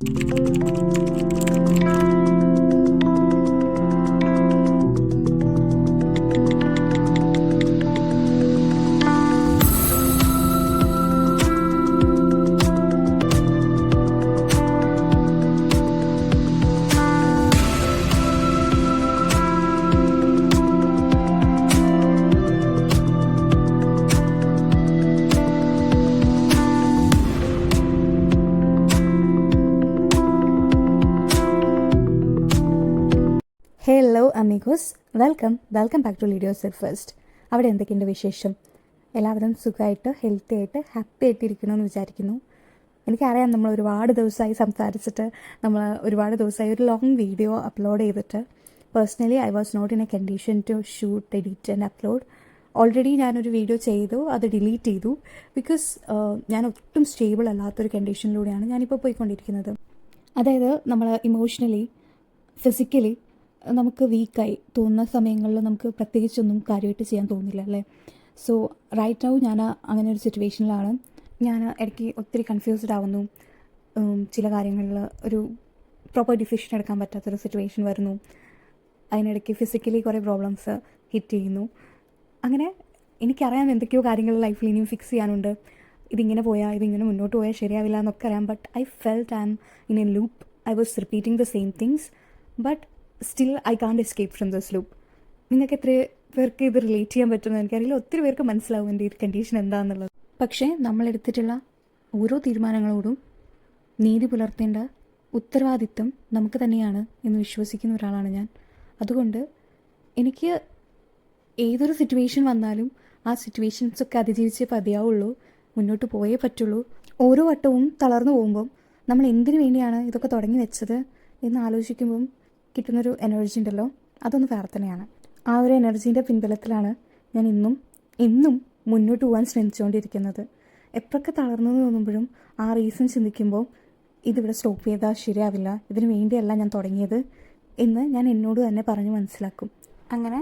Hello amigos, welcome back to lead yourself first. അവിടെ എന്തൊക്കെയുണ്ട് വിശേഷം? എല്ലാവരും സുഖമായിട്ട് ഹെൽത്തി ആയിട്ട് ഹാപ്പി ആയിട്ടിരിക്കണമെന്ന് വിചാരിക്കുന്നു. എനിക്കറിയാം നമ്മൾ ഒരുപാട് ദിവസമായി സംസാരിച്ചിട്ട്, നമ്മൾ ഒരുപാട് ദിവസമായി ഒരു ലോങ് വീഡിയോ അപ്ലോഡ് ചെയ്തിട്ട്. Personally I was not in a condition to shoot, edit and upload. Already ഞാനൊരു വീഡിയോ ചെയ്തു, അത് ഡിലീറ്റ് ചെയ്തു. ബിക്കോസ് ഞാൻ ഒട്ടും സ്റ്റേബിൾ അല്ലാത്തൊരു കണ്ടീഷനിലൂടെയാണ് ഞാനിപ്പോൾ പോയിക്കൊണ്ടിരിക്കുന്നത്. അതായത് നമ്മൾ ഇമോഷണലി, ഫിസിക്കലി നമുക്ക് വീക്കായി തോന്നുന്ന സമയങ്ങളിൽ നമുക്ക് പ്രത്യേകിച്ചൊന്നും കാര്യമായിട്ട് ചെയ്യാൻ തോന്നില്ല അല്ലേ. സോ റൈറ്റ് നൗ ഞാൻ അങ്ങനെ ഒരു സിറ്റുവേഷനിലാണ്. ഞാൻ ഇടയ്ക്ക് ഒത്തിരി കൺഫ്യൂസ്ഡ് ആവുന്നു. ചില കാര്യങ്ങളിൽ ഒരു പ്രോപ്പർ ഡിസിഷൻ എടുക്കാൻ പറ്റാത്തൊരു സിറ്റുവേഷൻ വരുന്നു. അതിനിടയ്ക്ക് ഫിസിക്കലി കുറേ പ്രോബ്ലംസ് ഹിറ്റ് ചെയ്യുന്നു. അങ്ങനെ എനിക്കറിയാം എന്തൊക്കെയോ കാര്യങ്ങൾ ലൈഫിൽ ഇനിയും ഫിക്സ് ചെയ്യാനുണ്ട്. ഇതിങ്ങനെ മുന്നോട്ട് പോയാൽ ശരിയാവില്ല എന്നൊക്കെ അറിയാം. But I felt I M in A loop. I was repeating the same things, but still I can't escape from this loop. നിങ്ങൾക്ക് എത്ര പേർക്ക് ഇത് റിലേറ്റ് ചെയ്യാൻ പറ്റുമെന്ന് എനിക്കറിയില്ല. ഒത്തിരി പേർക്ക് മനസ്സിലാവും എൻ്റെ ഈ കണ്ടീഷൻ എന്താണെന്നുള്ളത്. പക്ഷേ നമ്മളെടുത്തിട്ടുള്ള ഓരോ തീരുമാനങ്ങളോടും നീതി പുലർത്തേണ്ട ഉത്തരവാദിത്വം നമുക്ക് തന്നെയാണ് എന്ന് വിശ്വസിക്കുന്ന ഒരാളാണ് ഞാൻ. അതുകൊണ്ട് എനിക്ക് ഏതൊരു സിറ്റുവേഷൻ വന്നാലും ആ സിറ്റുവേഷൻസൊക്കെ അതിജീവിച്ചേ പതിയാവുള്ളൂ, മുന്നോട്ട് പോയേ പറ്റുള്ളൂ. ഓരോ വട്ടവും തളർന്നു പോകുമ്പം നമ്മൾ എന്തിനു വേണ്ടിയാണ് ഇതൊക്കെ തുടങ്ങി വെച്ചത് എന്ന് ആലോചിക്കുമ്പം കിട്ടുന്നൊരു എനർജി ഉണ്ടല്ലോ, അതൊന്ന് വേറെ തന്നെയാണ്. ആ ഒരു എനർജീൻ്റെ പിൻബലത്തിലാണ് ഞാൻ ഇന്നും മുന്നോട്ട് പോകാൻ ശ്രമിച്ചുകൊണ്ടിരിക്കുന്നത്. എപ്പോഴൊക്കെ തളർന്നു തോന്നുമ്പോഴും ആ റീസൺ ചിന്തിക്കുമ്പോൾ ഇതിവിടെ സ്റ്റോപ്പ് ചെയ്താൽ ശരിയാവില്ല, ഇതിനു വേണ്ടിയല്ല ഞാൻ തുടങ്ങിയത് എന്ന് ഞാൻ എന്നോട് തന്നെ പറഞ്ഞ് മനസ്സിലാക്കും. അങ്ങനെ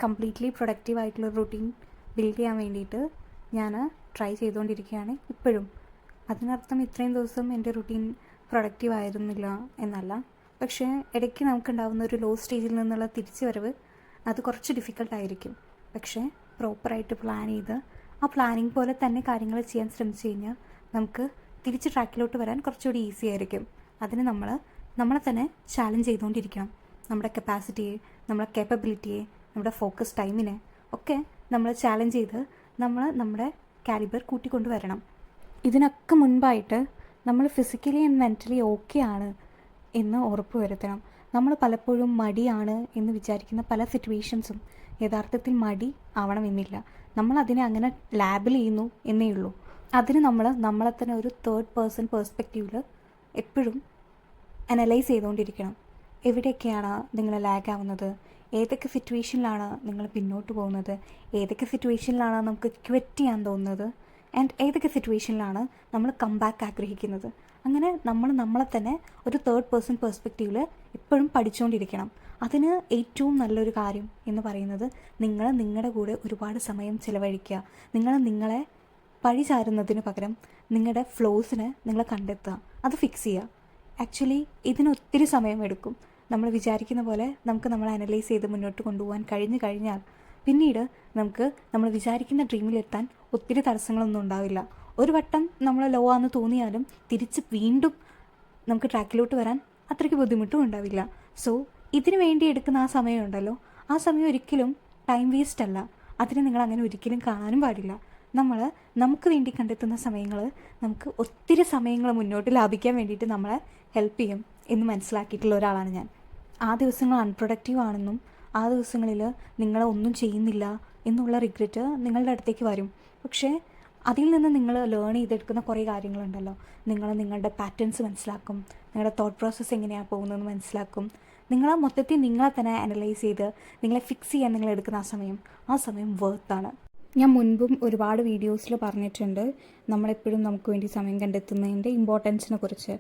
കംപ്ലീറ്റ്ലി പ്രൊഡക്റ്റീവായിട്ടുള്ള റൂട്ടീൻ ബിൽഡ് ചെയ്യാൻ വേണ്ടിയിട്ട് ഞാൻ ട്രൈ ചെയ്തുകൊണ്ടിരിക്കുകയാണ് ഇപ്പോഴും. അതിനർത്ഥം ഇത്രയും ദിവസം എൻ്റെ റൂട്ടീൻ പ്രൊഡക്റ്റീവ് ആയിരുന്നില്ല എന്നല്ല. പക്ഷേ ഇടയ്ക്ക് നമുക്കുണ്ടാകുന്ന ഒരു ലോ സ്റ്റേജിൽ നിന്നുള്ള തിരിച്ചു വരവ് അത് കുറച്ച് ഡിഫിക്കൽട്ടായിരിക്കും. പക്ഷേ പ്രോപ്പറായിട്ട് പ്ലാൻ ചെയ്ത് ആ പ്ലാനിങ് പോലെ തന്നെ കാര്യങ്ങൾ ചെയ്യാൻ ശ്രമിച്ചു കഴിഞ്ഞാൽ നമുക്ക് തിരിച്ച് ട്രാക്കിലോട്ട് വരാൻ കുറച്ചുകൂടി ഈസി ആയിരിക്കും. അതിന് നമ്മളെ തന്നെ ചാലഞ്ച് ചെയ്തുകൊണ്ടിരിക്കണം. നമ്മുടെ കപ്പാസിറ്റിയെ, നമ്മുടെ കേപ്പബിലിറ്റിയെ, നമ്മുടെ ഫോക്കസ് ടൈമിനെ ഒക്കെ നമ്മൾ ചാലഞ്ച് ചെയ്ത് നമ്മുടെ കാലിബർ കൂട്ടിക്കൊണ്ട് വരണം. ഇതിനൊക്കെ മുൻപായിട്ട് നമ്മൾ ഫിസിക്കലി ആൻഡ് മെൻ്റലി ഓക്കെ ആണ് എന്ന് ഉറപ്പ് വരുത്തണം. നമ്മൾ പലപ്പോഴും മടിയാണ് എന്ന് വിചാരിക്കുന്ന പല സിറ്റുവേഷൻസും യഥാർത്ഥത്തിൽ മടി ആവണമെന്നില്ല. നമ്മളതിനെ അങ്ങനെ ലാബിൽ ചെയ്യുന്നു എന്നേ ഉള്ളൂ. അതിന് നമ്മളെ തന്നെ ഒരു തേർഡ് പേഴ്സൺ പേഴ്സ്പെക്റ്റീവിൽ എപ്പോഴും അനലൈസ് ചെയ്തുകൊണ്ടിരിക്കണം. എവിടെയൊക്കെയാണ് നിങ്ങൾ ലാഗ് ആവുന്നത്, ഏതൊക്കെ സിറ്റുവേഷനിലാണ് നിങ്ങൾ പിന്നോട്ട് പോകുന്നത്, ഏതൊക്കെ സിറ്റുവേഷനിലാണ് നമുക്ക് ക്വിറ്റ് ചെയ്യാൻ തോന്നുന്നത്, ആൻഡ് ഏതൊക്കെ സിറ്റുവേഷനിലാണ് നമ്മൾ കംബാക്ക് ആഗ്രഹിക്കുന്നത്. അങ്ങനെ നമ്മളെ തന്നെ ഒരു തേർഡ് പേഴ്സൺ പേഴ്സ്പെക്റ്റീവിൽ എപ്പോഴും പഠിച്ചുകൊണ്ടിരിക്കണം. അതിന് ഏറ്റവും നല്ലൊരു കാര്യം എന്ന് പറയുന്നത് നിങ്ങളുടെ കൂടെ ഒരുപാട് സമയം ചിലവഴിക്കുക. നിങ്ങളെ പഴി ചാരുന്നതിന് പകരം നിങ്ങളുടെ ഫ്ലോസിനെ നിങ്ങൾ കണ്ടെത്തുക, അത് ഫിക്സ് ചെയ്യുക. ആക്ച്വലി ഇതിന് ഒത്തിരി സമയമെടുക്കും. നമ്മൾ വിചാരിക്കുന്ന പോലെ നമുക്ക് നമ്മളെ അനലൈസ് ചെയ്ത് മുന്നോട്ട് കൊണ്ടുപോകാൻ കഴിഞ്ഞാൽ പിന്നീട് നമുക്ക് നമ്മൾ വിചാരിക്കുന്ന ഡ്രീമിലെത്താൻ ഒത്തിരി തടസ്സങ്ങളൊന്നും ഉണ്ടാവില്ല. ഒരു വട്ടം നമ്മൾ ലോ ആണെന്ന് തോന്നിയാലും തിരിച്ച് വീണ്ടും നമുക്ക് ട്രാക്കിലോട്ട് വരാൻ അത്രയ്ക്ക് ബുദ്ധിമുട്ടും ഉണ്ടാവില്ല. സോ ഇതിനു വേണ്ടി എടുക്കുന്ന ആ സമയമുണ്ടല്ലോ, ആ സമയം ഒരിക്കലും ടൈം വേസ്റ്റ് അല്ല. അതിനെ നിങ്ങൾ അങ്ങനെ ഒരിക്കലും കാണാനും പാടില്ല. നമുക്ക് വേണ്ടി കണ്ടെത്തുന്ന സമയങ്ങൾ നമുക്ക് ഒത്തിരി സമയങ്ങൾ മുന്നോട്ട് ലാഭിക്കാൻ വേണ്ടിയിട്ട് നമ്മളെ ഹെൽപ്പ് ചെയ്യും എന്ന് മനസ്സിലാക്കിയിട്ടുള്ള ഒരാളാണ് ഞാൻ. ആ ദിവസങ്ങൾ അൺപ്രൊഡക്റ്റീവ് ആണെന്നും ആ ദിവസങ്ങളിൽ നിങ്ങൾ ഒന്നും ചെയ്യുന്നില്ല എന്നുള്ള റിഗ്രറ്റ് നിങ്ങളുടെ അടുത്തേക്ക് വരും. പക്ഷേ അതിൽ നിന്ന് നിങ്ങൾ ലേൺ ചെയ്തെടുക്കുന്ന കുറേ കാര്യങ്ങളുണ്ടല്ലോ. നിങ്ങളുടെ പാറ്റേൺസ് മനസ്സിലാക്കും, നിങ്ങളുടെ തോട്ട് പ്രോസസ്സ് എങ്ങനെയാണ് പോകുന്നതെന്ന് മനസ്സിലാക്കും. മൊത്തത്തിൽ നിങ്ങളെ തന്നെ അനലൈസ് ചെയ്ത് നിങ്ങളെ ഫിക്സ് ചെയ്യാൻ നിങ്ങൾ എടുക്കുന്ന ആ സമയം വർത്താണ്. ഞാൻ മുൻപും ഒരുപാട് വീഡിയോസിൽ പറഞ്ഞിട്ടുണ്ട് നമ്മളെപ്പോഴും നമുക്ക് വേണ്ടി സമയം കണ്ടെത്തുന്നതിൻ്റെ ഇമ്പോർട്ടൻസിനെ കുറിച്ച്.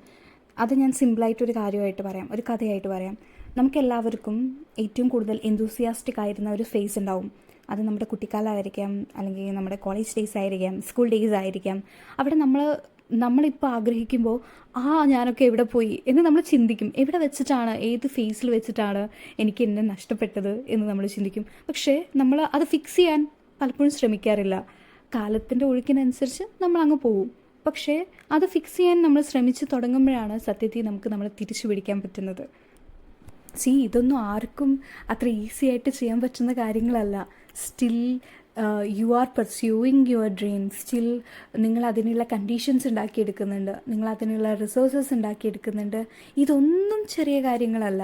അത് ഞാൻ സിമ്പിളായിട്ടൊരു കാര്യമായിട്ട് പറയാം, ഒരു കഥയായിട്ട് പറയാം. നമുക്കെല്ലാവർക്കും ഏറ്റവും കൂടുതൽ എന്തൂസിയാസ്റ്റിക് ആയിരുന്ന ഒരു ഫേസ് ഉണ്ടാവും. അത് നമ്മുടെ കുട്ടിക്കാലമായിരിക്കാം, അല്ലെങ്കിൽ നമ്മുടെ കോളേജ് ഡേയ്സ് ആയിരിക്കാം, സ്കൂൾ ഡേയ്സ് ആയിരിക്കാം. അവിടെ നമ്മൾ നമ്മളിപ്പോൾ ആഗ്രഹിക്കുമ്പോൾ ഞാനൊക്കെ എവിടെ പോയി എന്ന് നമ്മൾ ചിന്തിക്കും. എവിടെ വെച്ചിട്ടാണ്, ഏത് ഫേസിൽ വെച്ചിട്ടാണ് എനിക്ക് എന്നെ നഷ്ടപ്പെട്ടത് എന്ന് നമ്മൾ ചിന്തിക്കും. പക്ഷേ നമ്മൾ അത് ഫിക്സ് ചെയ്യാൻ പലപ്പോഴും ശ്രമിക്കാറില്ല. കാലത്തിൻ്റെ ഒഴുക്കിനനുസരിച്ച് നമ്മൾ അങ്ങ് പോവും. പക്ഷേ അത് ഫിക്സ് ചെയ്യാൻ നമ്മൾ ശ്രമിച്ച് തുടങ്ങുമ്പോഴാണ് സത്യത്തിൽ നമുക്ക് നമ്മളെ തിരിച്ചു പിടിക്കാൻ പറ്റുന്നത്. ഇതൊന്നും ആർക്കും അത്ര ഈസി ആയിട്ട് ചെയ്യാൻ പറ്റുന്ന കാര്യങ്ങളല്ല. Still you are pursuing your dream. Still നിങ്ങൾ അതിനുള്ള കണ്ടീഷൻസ് ഉണ്ടാക്കിയെടുക്കുന്നുണ്ട്, നിങ്ങൾ അതിനുള്ള റിസോഴ്സസ് ഉണ്ടാക്കിയെടുക്കുന്നുണ്ട്. ഇതൊന്നും ചെറിയ കാര്യങ്ങളല്ല.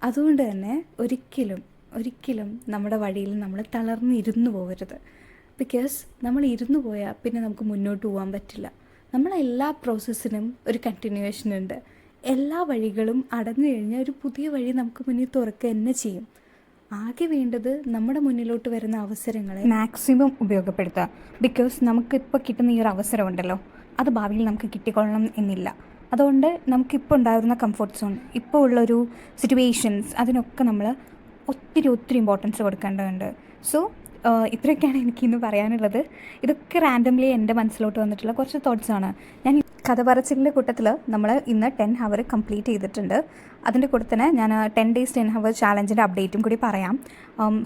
അതുകൊണ്ട് തന്നെ ഒരിക്കലും നമ്മുടെ വഴിയിൽ നമ്മൾ തളർന്നിരുന്നു പോകരുത്. ബിക്കോസ് നമ്മൾ ഇരുന്നു പോയാൽ പിന്നെ നമുക്ക് മുന്നോട്ട് പോകാൻ പറ്റില്ല. നമ്മളെല്ലാ പ്രോസസ്സിനും ഒരു കണ്ടിന്യൂവേഷൻ ഉണ്ട്. എല്ലാ വഴികളും അടഞ്ഞു കഴിഞ്ഞാൽ ഒരു പുതിയ വഴി നമുക്ക് മുന്നിൽ തുറക്കുക തന്നെ ചെയ്യും. ആകെ വേണ്ടത് നമ്മുടെ മുന്നിലോട്ട് വരുന്ന അവസരങ്ങളെ മാക്സിമം ഉപയോഗപ്പെടുത്തുക. ബിക്കോസ് നമുക്കിപ്പോൾ കിട്ടുന്ന ഈ ഒരു അവസരമുണ്ടല്ലോ, അത് ഭാവിയിൽ നമുക്ക് കിട്ടിക്കൊള്ളണം എന്നില്ല. അതുകൊണ്ട് നമുക്കിപ്പോൾ ഉണ്ടാകുന്ന കംഫർട്ട് സോൺ, ഇപ്പോൾ ഉള്ളൊരു സിറ്റുവേഷൻസ്, അതിനൊക്കെ നമ്മൾ ഒത്തിരി ഇമ്പോർട്ടൻസ് കൊടുക്കേണ്ടതുണ്ട്. സോ ഇത്രയൊക്കെയാണ് എനിക്കിന്ന് പറയാനുള്ളത്. ഇതൊക്കെ റാൻഡംലി എൻ്റെ മനസ്സിലോട്ട് വന്നിട്ടുള്ള കുറച്ച് തോട്ട്സാണ്. ഞാൻ കഥ പറച്ചിലിൻ്റെ കൂട്ടത്തിൽ നമ്മൾ ഇന്ന് 10 hour കംപ്ലീറ്റ് ചെയ്തിട്ടുണ്ട്. അതിൻ്റെ കൂടെ തന്നെ ഞാൻ 10 days 10 hour ചാലഞ്ചിൻ്റെ അപ്ഡേറ്റും കൂടി പറയാം.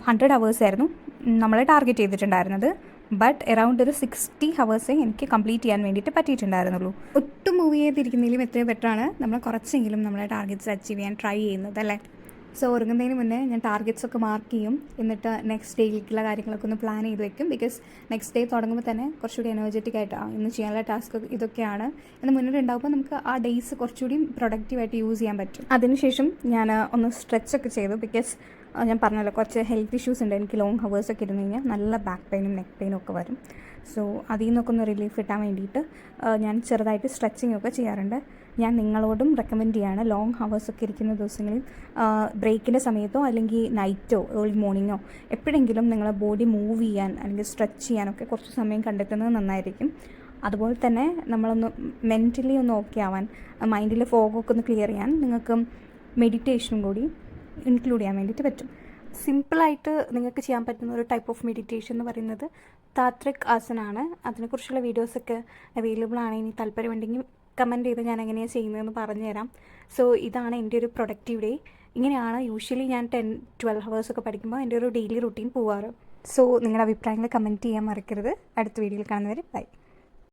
100 hours ആയിരുന്നു നമ്മൾ ടാർഗറ്റ് ചെയ്തിട്ടുണ്ടായിരുന്നത്. ബട്ട് അറൗണ്ട് ഒരു 60 hours എനിക്ക് കംപ്ലീറ്റ് ചെയ്യാൻ വേണ്ടിയിട്ട് പറ്റിയിട്ടുണ്ടായിരുന്നുള്ളൂ. ഒട്ടും മൂവ് ചെയ്തിരിക്കുന്നതിലും എത്രയോ ബെറ്ററാണ് നമ്മൾ കുറച്ചെങ്കിലും നമ്മളെ ടാർഗറ്റ്സ് അച്ചീവ് ചെയ്യാൻ ട്രൈ ചെയ്യുന്നത്, അല്ലേ? സോ ഉറങ്ങുന്നതിന് മുന്നേ ഞാൻ ടാർഗറ്റ്സൊക്കെ മാർക്ക് ചെയ്യും. എന്നിട്ട് നെക്സ്റ്റ് ഡേയിലേക്കുള്ള കാര്യങ്ങളൊക്കെ ഒന്ന് പ്ലാൻ ചെയ്ത് വെക്കും. ബിക്കോസ് നെക്സ്റ്റ് ഡേ തുടങ്ങുമ്പോൾ തന്നെ കുറച്ചുകൂടി എനർജറ്റിക് ആയിട്ടാണ് ഇന്ന് ചെയ്യാനുള്ള ടാസ്ക് ഇതൊക്കെയാണ് എന്ന് മുന്നിലുണ്ടാകുമ്പോൾ നമുക്ക് ആ ഡേയ്സ് കുറച്ചുകൂടി പ്രൊഡക്റ്റീവായിട്ട് യൂസ് ചെയ്യാൻ പറ്റും. അതിനുശേഷം ഞാൻ ഒന്ന് സ്ട്രെച്ചൊക്കെ ചെയ്തു. ബിക്കോസ് ഞാൻ പറഞ്ഞല്ലോ, കുറച്ച് ഹെൽത്ത് ഇഷ്യൂസ് ഉണ്ട്. എനിക്ക് ലോങ് ഹവേഴ്സൊക്കെ ഇരുന്ന് കഴിഞ്ഞാൽ നല്ല ബാക്ക് പെയിനും നെക്ക് പെയിനും ഒക്കെ വരും. സോ അതിൽ നിന്നൊക്കെ ഒന്ന് റിലീഫ് കിട്ടാൻ വേണ്ടിയിട്ട് ഞാൻ ചെറുതായിട്ട് സ്ട്രെച്ചിങ് ഒക്കെ ചെയ്യാറുണ്ട്. ഞാൻ നിങ്ങളോടും റെക്കമെൻഡ് ചെയ്യാണ്, ലോങ് ഹവേഴ്സൊക്കെ ഇരിക്കുന്ന ദിവസങ്ങളിൽ ബ്രേക്കിൻ്റെ സമയത്തോ അല്ലെങ്കിൽ നൈറ്റോ ഏർലി മോർണിംഗോ എപ്പോഴെങ്കിലും നിങ്ങളെ ബോഡി മൂവ് ചെയ്യാൻ അല്ലെങ്കിൽ സ്ട്രെച്ച് ചെയ്യാനൊക്കെ കുറച്ച് സമയം കണ്ടെത്തുന്നത് നന്നായിരിക്കും. അതുപോലെ തന്നെ നമ്മളൊന്ന് മെൻ്റലി ഒന്ന് ഓക്കെ ആവാൻ, മൈൻഡിലെ ഫോഗൊക്കെ ഒന്ന് ക്ലിയർ ചെയ്യാൻ നിങ്ങൾക്ക് മെഡിറ്റേഷനും കൂടി ഇൻക്ലൂഡ് ചെയ്യാൻ വേണ്ടിയിട്ട് പറ്റും. സിമ്പിളായിട്ട് നിങ്ങൾക്ക് ചെയ്യാൻ പറ്റുന്ന ഒരു ടൈപ്പ് ഓഫ് മെഡിറ്റേഷൻ എന്ന് പറയുന്നത് താത്രിക് ആസനാണ്. അതിനെക്കുറിച്ചുള്ള വീഡിയോസൊക്കെ അവൈലബിൾ ആണ്. ഇനി താല്പര്യമുണ്ടെങ്കിൽ കമൻറ്റ് ചെയ്ത് ഞാൻ എങ്ങനെയാണ് ചെയ്യുന്നതെന്ന് പറഞ്ഞുതരാം. സോ ഇതാണ് എൻ്റെ ഒരു പ്രൊഡക്റ്റീവ് ഡേ. ഇങ്ങനെയാണ് യൂഷ്വലി ഞാൻ 10-12 hours ഒക്കെ പഠിക്കുമ്പോൾ എൻ്റെ ഒരു ഡെയിലി റുട്ടീൻ പോവാറ്. സോ നിങ്ങളുടെ അഭിപ്രായങ്ങൾ കമൻറ്റ് ചെയ്യാൻ മറക്കരുത്. അടുത്ത വീഡിയോയിൽ കാണുന്നവരെ ബൈ.